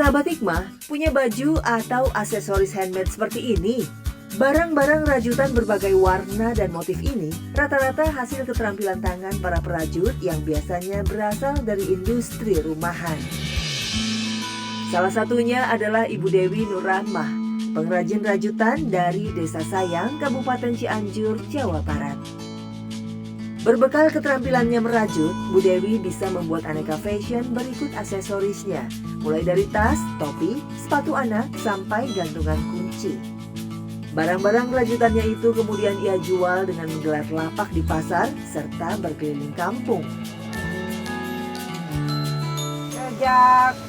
Sahabat Hikmah, punya baju atau aksesoris handmade seperti ini? Barang-barang rajutan berbagai warna dan motif ini rata-rata hasil keterampilan tangan para perajut yang biasanya berasal dari industri rumahan. Salah satunya adalah Ibu Dewi Nur Rahmah, pengrajin rajutan dari Desa Sayang, Kabupaten Cianjur, Jawa Barat. Berbekal keterampilannya merajut, Bu Dewi bisa membuat aneka fashion berikut aksesorisnya, mulai dari tas, topi, sepatu anak, sampai gantungan kunci. Barang-barang rajutannya itu kemudian ia jual dengan menggelar lapak di pasar serta berkeliling kampung. Sejak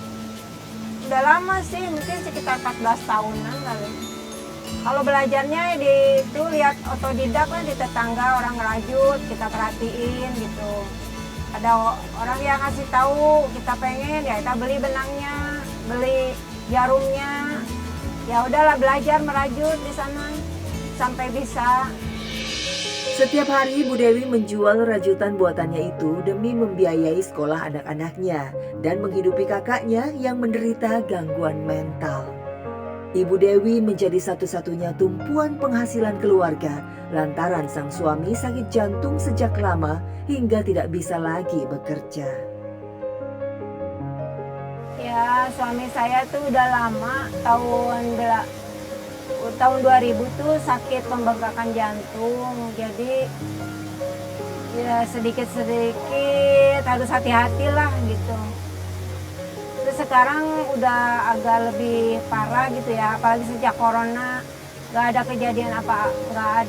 udah lama sih, mungkin sekitar 14 tahunan kali. Kalau belajarnya itu lihat otodidak lah di tetangga orang ngerajut, kita perhatiin gitu. Ada orang yang ngasih tahu, kita pengen ya kita beli benangnya, beli jarumnya. Ya udahlah belajar merajut di sana sampai bisa. Setiap hari Bu Dewi menjual rajutan buatannya itu demi membiayai sekolah anak-anaknya dan menghidupi kakaknya yang menderita gangguan mental. Ibu Dewi menjadi satu-satunya tumpuan penghasilan keluarga lantaran sang suami sakit jantung sejak lama hingga tidak bisa lagi bekerja. Ya, suami saya tuh udah lama, tahun 2000 tuh sakit pembengkakan jantung. Jadi ya sedikit-sedikit harus hati-hati lah gitu. Terus sekarang udah agak lebih parah gitu ya, apalagi sejak corona. Gak ada kejadian gak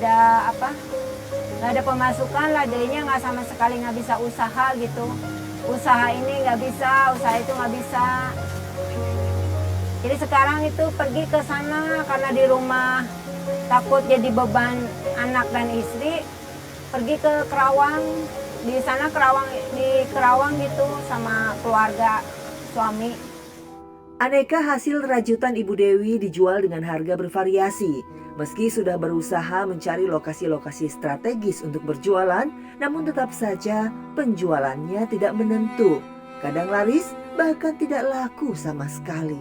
ada pemasukan lah, jadinya nggak sama sekali nggak bisa usaha gitu. Usaha ini nggak bisa, usaha itu nggak bisa. Jadi sekarang itu pergi ke sana karena di rumah takut jadi beban anak dan istri. Pergi ke Kerawang, di sana di Kerawang gitu sama keluarga suami. Aneka hasil rajutan Ibu Dewi dijual dengan harga bervariasi. Meski sudah berusaha mencari lokasi-lokasi strategis untuk berjualan, namun tetap saja penjualannya tidak menentu. Kadang laris, bahkan tidak laku sama sekali.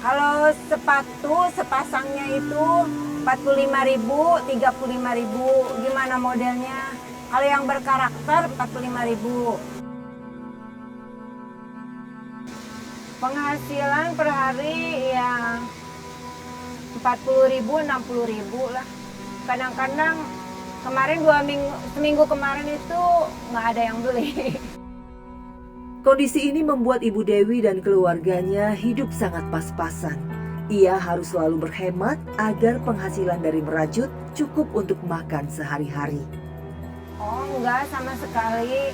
Kalau sepatu sepasangnya itu 45.000, 35.000, gimana modelnya. Kalau yang berkarakter 45.000. Penghasilan per hari ya 40.000, 60.000 lah. Kadang-kadang kemarin seminggu kemarin itu nggak ada yang beli. Kondisi ini membuat Ibu Dewi dan keluarganya hidup sangat pas-pasan. Ia harus selalu berhemat agar penghasilan dari merajut cukup untuk makan sehari-hari. Oh enggak sama sekali.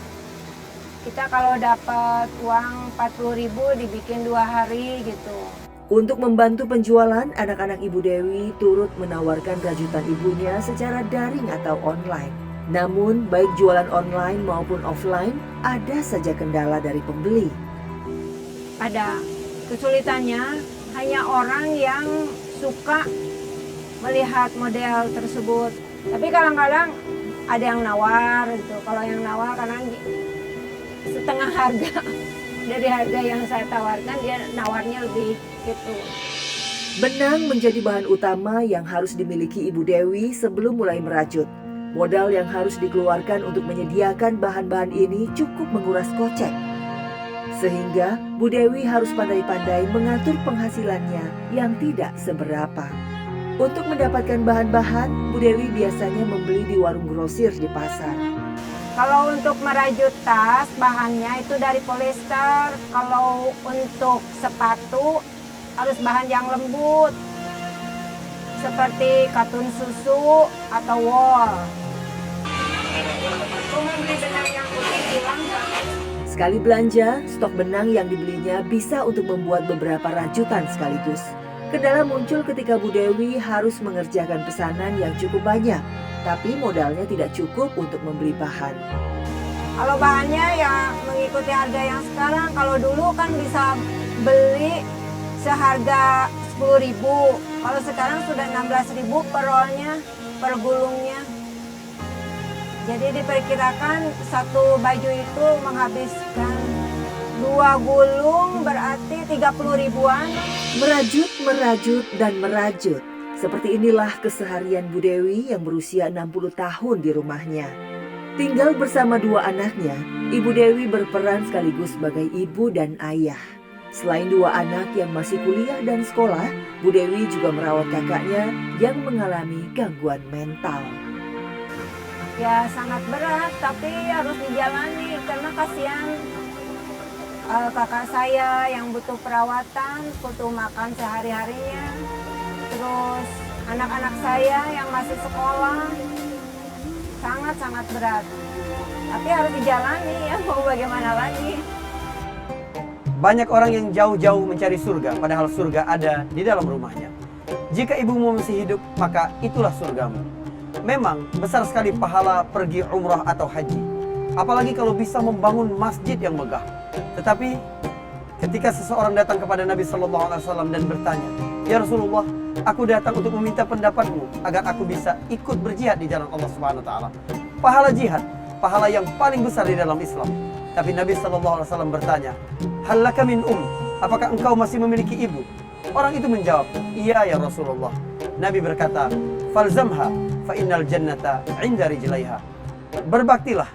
Kita kalau dapat uang 40.000 dibikin 2 hari gitu. Untuk membantu penjualan, anak-anak Ibu Dewi turut menawarkan rajutan ibunya secara daring atau online. Namun, baik jualan online maupun offline, ada saja kendala dari pembeli. Ada kesulitannya hanya orang yang suka melihat model tersebut. Tapi kadang-kadang ada yang nawar gitu. Kalau yang nawar karena setengah harga dari harga yang saya tawarkan, dia nawarnya lebih gitu. Benang menjadi bahan utama yang harus dimiliki Ibu Dewi sebelum mulai merajut. Modal yang harus dikeluarkan untuk menyediakan bahan-bahan ini cukup menguras kocek. Sehingga Bu Dewi harus pandai-pandai mengatur penghasilannya yang tidak seberapa. Untuk mendapatkan bahan-bahan, Bu Dewi biasanya membeli di warung grosir di pasar. Kalau untuk merajut tas, bahannya itu dari polyester. Kalau untuk sepatu, harus bahan yang lembut. Seperti katun susu atau wool. Membeli benang yang putih hilang. Sekali belanja, stok benang yang dibelinya bisa untuk membuat beberapa rajutan sekaligus. Kendala muncul ketika Bu Dewi harus mengerjakan pesanan yang cukup banyak, tapi modalnya tidak cukup untuk membeli bahan. Kalau bahannya ya mengikuti harga yang sekarang. Kalau dulu kan bisa beli seharga 10.000. Kalau sekarang sudah 16.000 per rollnya, per gulungnya. Jadi diperkirakan satu baju itu menghabiskan 2 2 gulung berarti 30 ribuan. Merajut, merajut, dan merajut. Seperti inilah keseharian Bu Dewi yang berusia 60 tahun di rumahnya. Tinggal bersama 2 anaknya, Ibu Dewi berperan sekaligus sebagai ibu dan ayah. Selain 2 anak yang masih kuliah dan sekolah, Bu Dewi juga merawat kakaknya yang mengalami gangguan mental. Ya sangat berat, tapi harus dijalani karena kasihan kakak saya yang butuh perawatan, butuh makan sehari-harinya. Terus anak-anak saya yang masih sekolah, sangat-sangat berat. Tapi harus dijalani ya, mau bagaimana lagi. Banyak orang yang jauh-jauh mencari surga, padahal surga ada di dalam rumahnya. Jika ibumu masih hidup, maka itulah surgamu. Memang besar sekali pahala pergi umrah atau haji. Apalagi kalau bisa membangun masjid yang megah. Tetapi ketika seseorang datang kepada Nabi SAW dan bertanya, "Ya Rasulullah, aku datang untuk meminta pendapatmu agar aku bisa ikut berjihad di jalan Allah Subhanahu Wa Taala." Pahala jihad, pahala yang paling besar di dalam Islam. Tapi Nabi SAW bertanya, "Hal laka min apakah engkau masih memiliki ibu?" Orang itu menjawab, "Iya ya Rasulullah." Nabi berkata, "Falzamha fa innal jannata 'inda rijlaiha." Berbaktilah,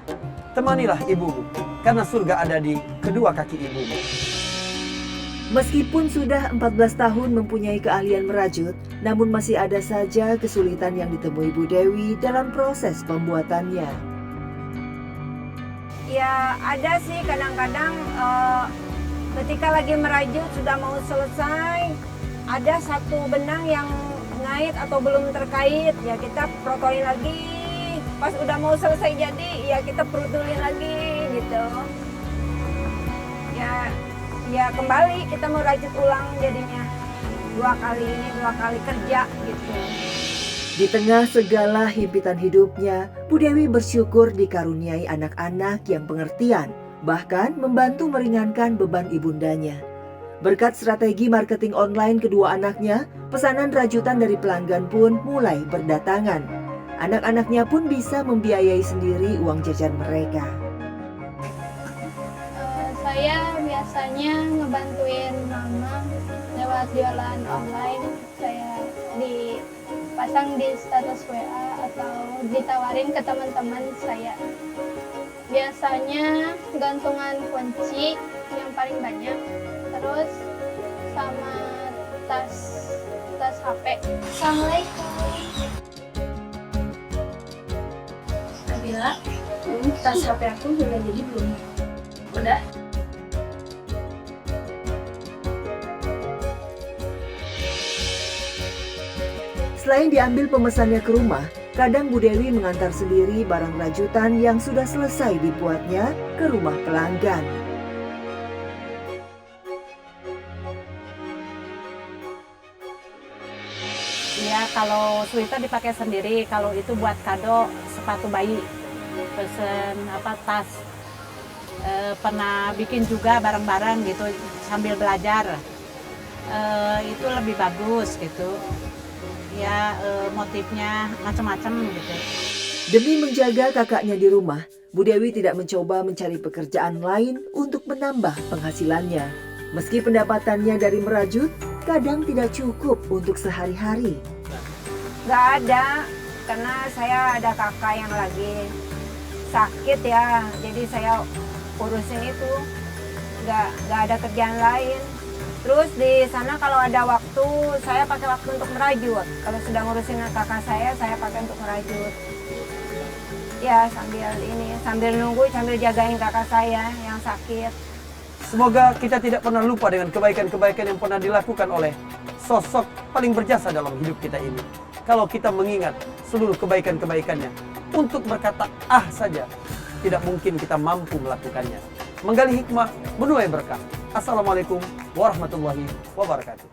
temanilah ibumu, karena surga ada di kedua kaki ibumu. Meskipun sudah 14 tahun mempunyai keahlian merajut, namun masih ada saja kesulitan yang ditemui Bu Dewi dalam proses pembuatannya. Ya ada sih kadang-kadang ketika lagi merajut sudah mau selesai, ada satu benang yang ngait atau belum terkait, ya kita protolin lagi. Pas udah mau selesai jadi, ya kita protolin lagi gitu. Ya kembali kita mau rajut ulang jadinya. 2 kali kerja gitu. Di tengah segala himpitan hidupnya, Bu Dewi bersyukur dikaruniai anak-anak yang pengertian, bahkan membantu meringankan beban ibundanya. Berkat strategi marketing online kedua anaknya, pesanan rajutan dari pelanggan pun mulai berdatangan. Anak-anaknya pun bisa membiayai sendiri uang jajan mereka. Saya biasanya ngebantuin mama lewat jualan online. Saya dipasang di status WA atau ditawarin ke teman-teman saya. Biasanya gantungan kunci yang paling banyak, terus sama tas HP. Assalamualaikum. Nabila, tas HP aku udah jadi belum? Udah? Selain diambil pemesannya ke rumah, kadang Bu Dewi mengantar sendiri barang rajutan yang sudah selesai dibuatnya ke rumah pelanggan. Ya kalau sweater dipakai sendiri, kalau itu buat kado sepatu bayi, pesen tas. Pernah bikin juga bareng-bareng gitu sambil belajar, itu lebih bagus gitu. Ya motifnya macam-macam gitu. Demi menjaga kakaknya di rumah, Bu Dewi tidak mencoba mencari pekerjaan lain untuk menambah penghasilannya. Meski pendapatannya dari merajut, kadang tidak cukup untuk sehari-hari. Nggak ada, karena saya ada kakak yang lagi sakit ya, jadi saya urusin itu, nggak ada kerjaan lain. Terus di sana kalau ada waktu, saya pakai waktu untuk merajut. Kalau sedang ngurusin kakak saya pakai untuk merajut. Ya sambil nunggu, sambil jagain kakak saya yang sakit. Semoga kita tidak pernah lupa dengan kebaikan-kebaikan yang pernah dilakukan oleh sosok paling berjasa dalam hidup kita ini. Kalau kita mengingat seluruh kebaikan-kebaikannya, untuk berkata "ah" saja, tidak mungkin kita mampu melakukannya. Menggali hikmah, menuai berkah. Assalamualaikum warahmatullahi wabarakatuh.